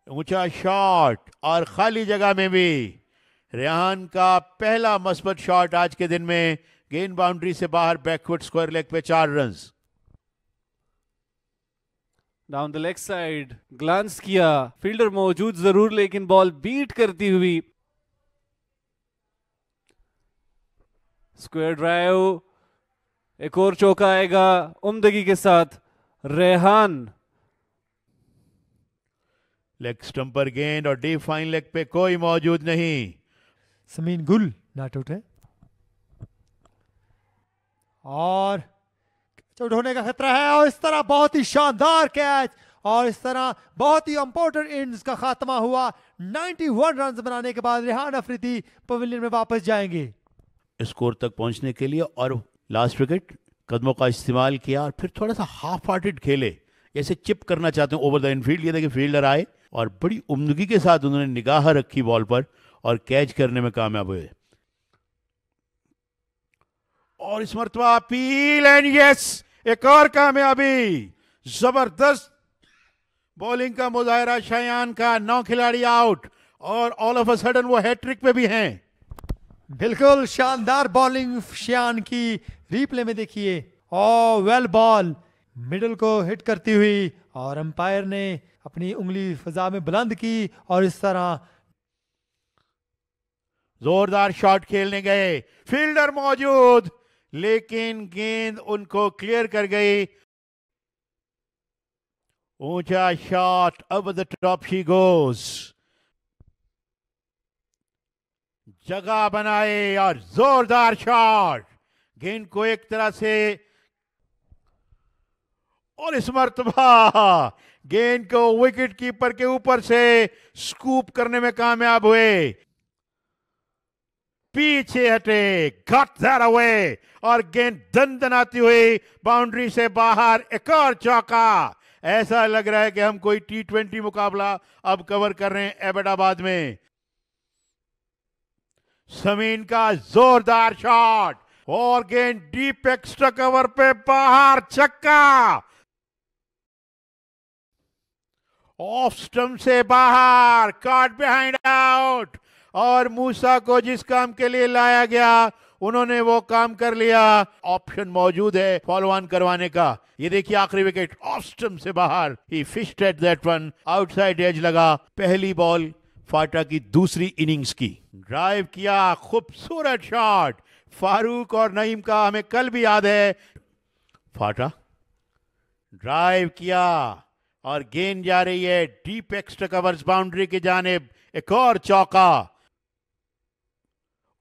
ऊंचा शॉट और खाली जगह में भी रेहान का पहला मस्बत शॉट आज के दिन में। गेंद बाउंड्री से बाहर, बैकवर्ड स्क्वायर लेग पे 4 run. Down the leg side glance किया, फील्डर मौजूद जरूर लेकिन बॉल बीट करती हुई। स्क्वायर ड्राइव, एक और चौका आएगा उम्दगी के साथ। रेहान लेग स्टंप पर गेंद और डीप फाइन लेग पे कोई मौजूद नहीं। समीन गुल नॉट आउट है और चोट होने का खतरा है। और इस तरह बहुत ही शानदार कैच और इस तरह बहुत ही इंपॉर्टेंट इनिंग्स का खात्मा हुआ। 91 रन बनाने के बाद रेहान अफरीदी पवेलियन में वापस जाएंगे स्कोर तक पहुंचने के लिए। और लास्ट विकेट कदमों का इस्तेमाल किया और फिर थोड़ा सा हाफ हार्टेड खेले, जैसे चिप करना चाहते हैं ओवर द इनफील्ड। ये देखिए फील्डर आए और बड़ी उम्दगी के साथ उन्होंने निगाह रखी बॉल पर और कैच करने में कामयाब हुए। और इस मरतबा अपील एंड यस, एक और कामयाबी। जबरदस्त बॉलिंग का मुजाहरा शयान का। 9 खिलाड़ी आउट और ऑल ऑफ अ सडन वो हैट्रिक पे भी हैं। बिल्कुल शानदार बॉलिंग शयान की, रिप्ले में देखिए। और वेल बॉल मिडल को हिट करती हुई और अंपायर ने अपनी उंगली फिजा में बुलंद की और इस तरह जोरदार शॉट खेलने गए, फील्डर मौजूद लेकिन गेंद उनको क्लियर कर गई। ऊंचा शॉट, अब द टॉप शी गोज। जगह बनाए और जोरदार शॉट, गेंद को एक तरह से और इस मरतबा गेंद को विकेट कीपर के ऊपर से स्कूप करने में कामयाब हुए। पीछे हटे, गॉट दैट अवे और गेंद दंदनाती हुई बाउंड्री से बाहर। एक और चौका। ऐसा लग रहा है कि हम कोई T20 मुकाबला अब कवर कर रहे हैं एबटाबाद में। समीन का जोरदार शॉट और गेंद डीप एक्स्ट्रा कवर पे बाहर, छक्का। ऑफ स्टंप से बाहर, कॉट बिहाइंड आउट। और मूसा को जिस काम के लिए लाया गया उन्होंने वो काम कर लिया। ऑप्शन मौजूद है फॉलो ऑन करवाने का। ये देखिए आखिरी विकेट ऑफ स्टंप से बाहर। He fished at that one, outside edge लगा। पहली बॉल फाटा की दूसरी इनिंग्स की। ड्राइव किया, खूबसूरत शॉट। फारूक और नईम का हमें कल भी याद है। फाटा ड्राइव किया और गेंद जा रही है डीप एक्स्ट्रा कवर्स बाउंड्री की जानिब। एक और चौका।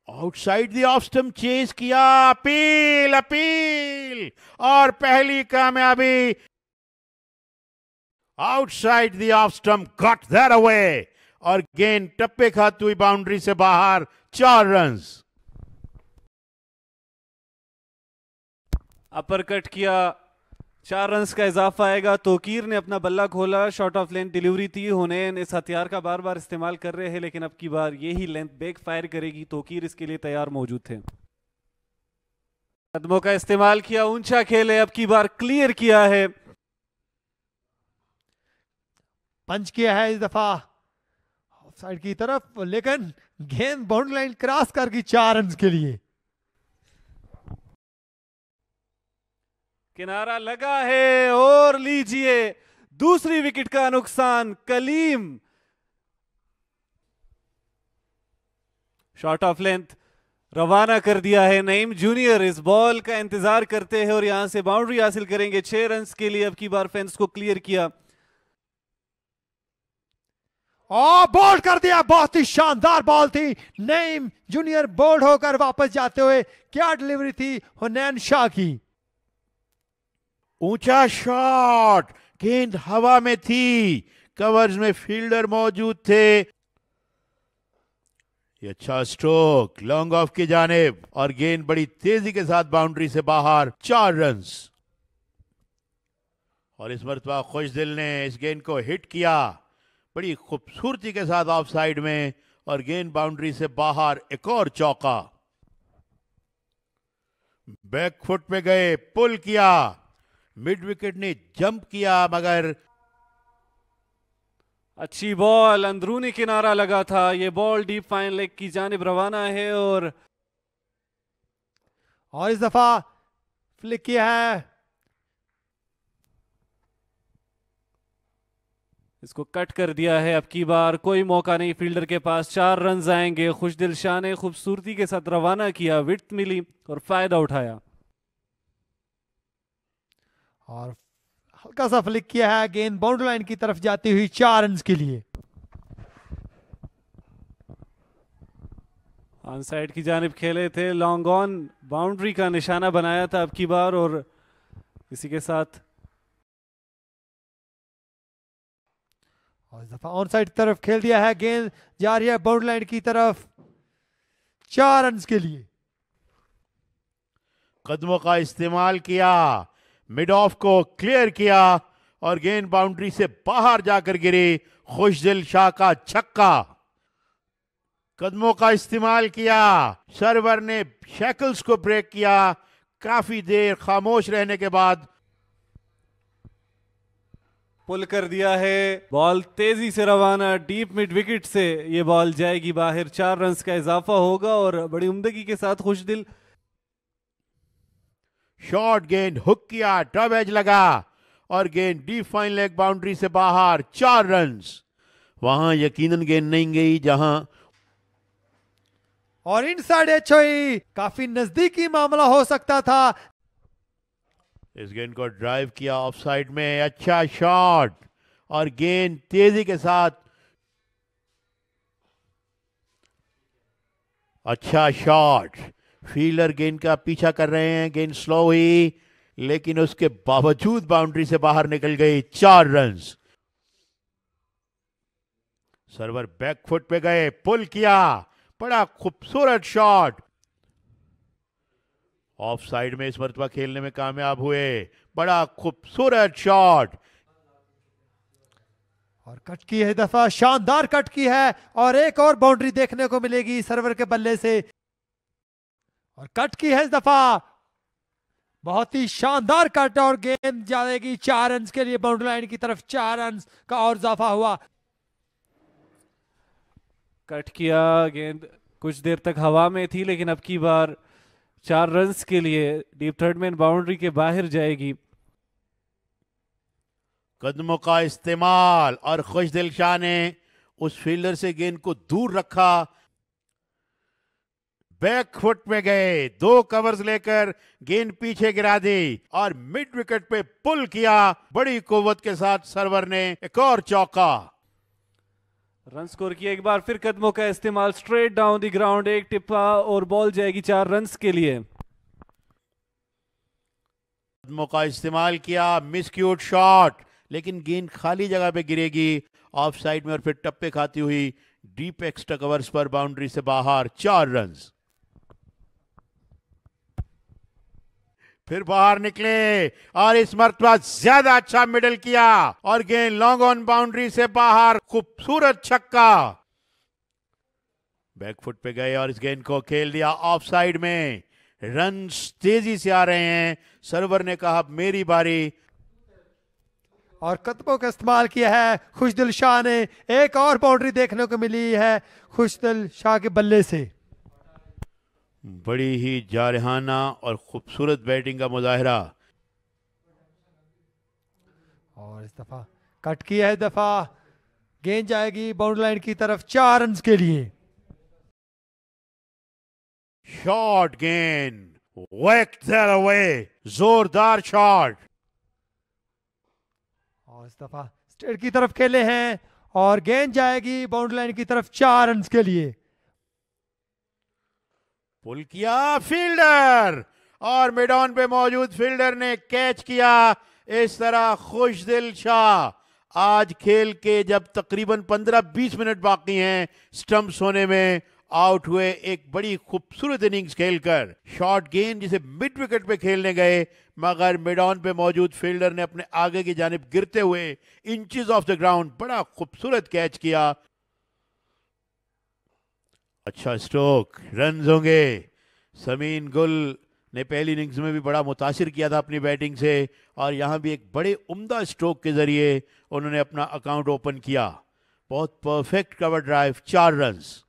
Outside the off stump chase किया, अपील अपील और पहली कामयाबी। Outside the off stump, got that away और गेंद टप्पे खाती हुई बाउंड्री से बाहर। 4 रन। अपर कट किया, 4 रन का इजाफा आएगा। तोकीर ने अपना बल्ला खोला, शॉर्ट ऑफ लेंथ डिलीवरी थी। हुनैन इस हथियार का बार बार इस्तेमाल कर रहे हैं लेकिन अब की बार यही लेंथ बैक फायर करेगी। तोकीर इसके लिए तैयार मौजूद थे। कदमों का इस्तेमाल किया, ऊंचा खेले, अब की बार क्लियर किया है। पंच किया है इस दफा ऑफ साइड की तरफ, लेकिन गेंद बाउंड्री लाइन क्रॉस कर गई 4 रन के लिए। किनारा लगा है और लीजिए दूसरी विकेट का नुकसान। कलीम शॉर्ट ऑफ लेंथ रवाना कर दिया है। नईम जूनियर इस बॉल का इंतजार करते हैं और यहां से बाउंड्री हासिल करेंगे 6 रन के लिए। अब की बार फेंस को क्लियर किया और बोल्ड कर दिया। बहुत ही शानदार बॉल थी। नईम जूनियर बोल्ड होकर वापस जाते हुए, क्या डिलीवरी थी हुनैन शाह की। ऊंचा शॉट, गेंद हवा में थी, कवर्स में फील्डर मौजूद थे। ये अच्छा स्ट्रोक लॉन्ग ऑफ की जानिब और गेंद बड़ी तेजी के साथ बाउंड्री से बाहर। 4 रन। और इस मरतबा खुशदिल ने इस गेंद को हिट किया बड़ी खूबसूरती के साथ ऑफ साइड में और गेंद बाउंड्री से बाहर। एक और चौका। बैक फुट पे गए, पुल किया, मिड विकेट ने जंप किया मगर अच्छी बॉल, अंदरूनी किनारा लगा था। ये बॉल डीप फाइन लेग की जानिब रवाना है और इस दफा फ्लिक किया है, इसको कट कर दिया है। अब की बार कोई मौका नहीं फील्डर के पास, 4 रन आएंगे। खुशदिल शाह ने खूबसूरती के साथ रवाना किया, विड्थ मिली और फायदा उठाया। और हल्का सा फ्लिक किया है, गेंद बाउंड्री लाइन की तरफ जाती हुई 4 रन के लिए। ऑन साइड की जानिब खेले थे, लॉन्ग ऑन बाउंड्री का निशाना बनाया था अब की बार और इसी के साथ और इस दफा ऑन साइड तरफ खेल दिया है, गेंद जा रही है बाउंड्री लाइन की तरफ 4 रन के लिए। कदमों का इस्तेमाल किया, मिड ऑफ को क्लियर किया और गेंद बाउंड्री से बाहर जाकर गिरी। खुशदिल शाह का छक्का। कदमों का इस्तेमाल किया, सर्वर ने शैकल्स को ब्रेक किया। काफी देर खामोश रहने के बाद पुल कर दिया है। बॉल तेजी से रवाना, डीप मिड विकेट से ये बॉल जाएगी बाहर। 4 रन का इजाफा होगा और बड़ी उम्दगी के साथ खुशदिल। शॉर्ट गेंद हुक किया, टॉप एज लगा और गेंद डीप फाइन लेग बाउंड्री से बाहर। 4 रन। वहां यकीनन गेंद नहीं गई जहां और इनसाइड एचओई, काफी नजदीकी मामला हो सकता था। इस गेंद को ड्राइव किया ऑफ साइड में। अच्छा शॉट और गेंद तेजी के साथ। अच्छा शॉट, फील्डर गेंद का पीछा कर रहे हैं। गेंद स्लो हुई लेकिन उसके बावजूद बाउंड्री से बाहर निकल गई। 4 रन। सर्वर बैक फुट पे गए, पुल किया, बड़ा खूबसूरत शॉट। ऑफ साइड में इस मरतबा खेलने में कामयाब हुए। बड़ा खूबसूरत शॉट और कट की है दफा, शानदार कट की है और एक और बाउंड्री देखने को मिलेगी सर्वर के बल्ले से। और कट की है इस दफा, बहुत ही शानदार कट और गेंद जाएगी 4 रन के लिए बाउंड्री लाइन की तरफ। 4 रन का और इजाफा हुआ। कट किया, गेंद कुछ देर तक हवा में थी लेकिन अब की बार 4 रन के लिए डीप थर्ड में बाउंड्री के बाहर जाएगी। कदमों का इस्तेमाल और खुशदिल शाह ने उस फील्डर से गेंद को दूर रखा। बैक फुट में गए, 2 कवर्स लेकर गेंद पीछे गिरा दी और मिड विकेट पे पुल किया। बड़ी कुव्वत के साथ सर्वर ने एक और चौका। रन स्कोर किया एक बार फिर। कदमों का इस्तेमाल, स्ट्रेट डाउन द ग्राउंड, एक टिप्पा और बॉल जाएगी 4 रन के लिए। कदमों का इस्तेमाल किया, मिसक्यूट शॉट लेकिन गेंद खाली जगह पे गिरेगी ऑफ साइड में और फिर टप्पे खाती हुई डीप एक्स्ट्रा कवर्स पर बाउंड्री से बाहर। 4 रन। फिर बाहर निकले और इस मरतबा ज्यादा अच्छा मिडल किया और गेंद लॉन्ग ऑन बाउंड्री से बाहर। खूबसूरत छक्का। बैकफुट पे गए और इस गेंद को खेल दिया ऑफ साइड में। रन तेजी से आ रहे हैं। सर्वर ने कहा मेरी बारी। और कदमों का इस्तेमाल किया है खुशदिल शाह ने। एक और बाउंड्री देखने को मिली है खुशदिल शाह के बल्ले से। बड़ी ही जारहाना और खूबसूरत बैटिंग का मुजाहरा। और इस दफा कट किया है, दफा गेंद जाएगी बाउंड्री लाइन की तरफ 4 रन के लिए। शॉट गेंद, whack that away, जोरदार शॉट। और इस दफा स्ट्रेट की तरफ खेले हैं और गेंद जाएगी बाउंड्री लाइन की तरफ 4 रन के लिए। पुल किया फील्डर और मिड ऑन पे मौजूद फील्डर ने कैच किया। इस तरह खुशदिल शाह आज खेल के जब तकरीबन 15-20 मिनट बाकी हैं स्टंप्स होने में, आउट हुए एक बड़ी खूबसूरत इनिंग्स खेलकर। शॉर्ट गेंद जिसे मिड विकेट पे खेलने गए मगर मिड ऑन पे मौजूद फील्डर ने अपने आगे की जानिब गिरते हुए इंचेस ऑफ द ग्राउंड बड़ा खूबसूरत कैच किया। अच्छा स्ट्रोक, रन होंगे। समीन गुल ने पहली इनिंग्स में भी बड़ा मुतासिर किया था अपनी बैटिंग से और यहां भी एक बड़े उम्दा स्ट्रोक के जरिए उन्होंने अपना अकाउंट ओपन किया। बहुत परफेक्ट कवर ड्राइव, 4 रन्स।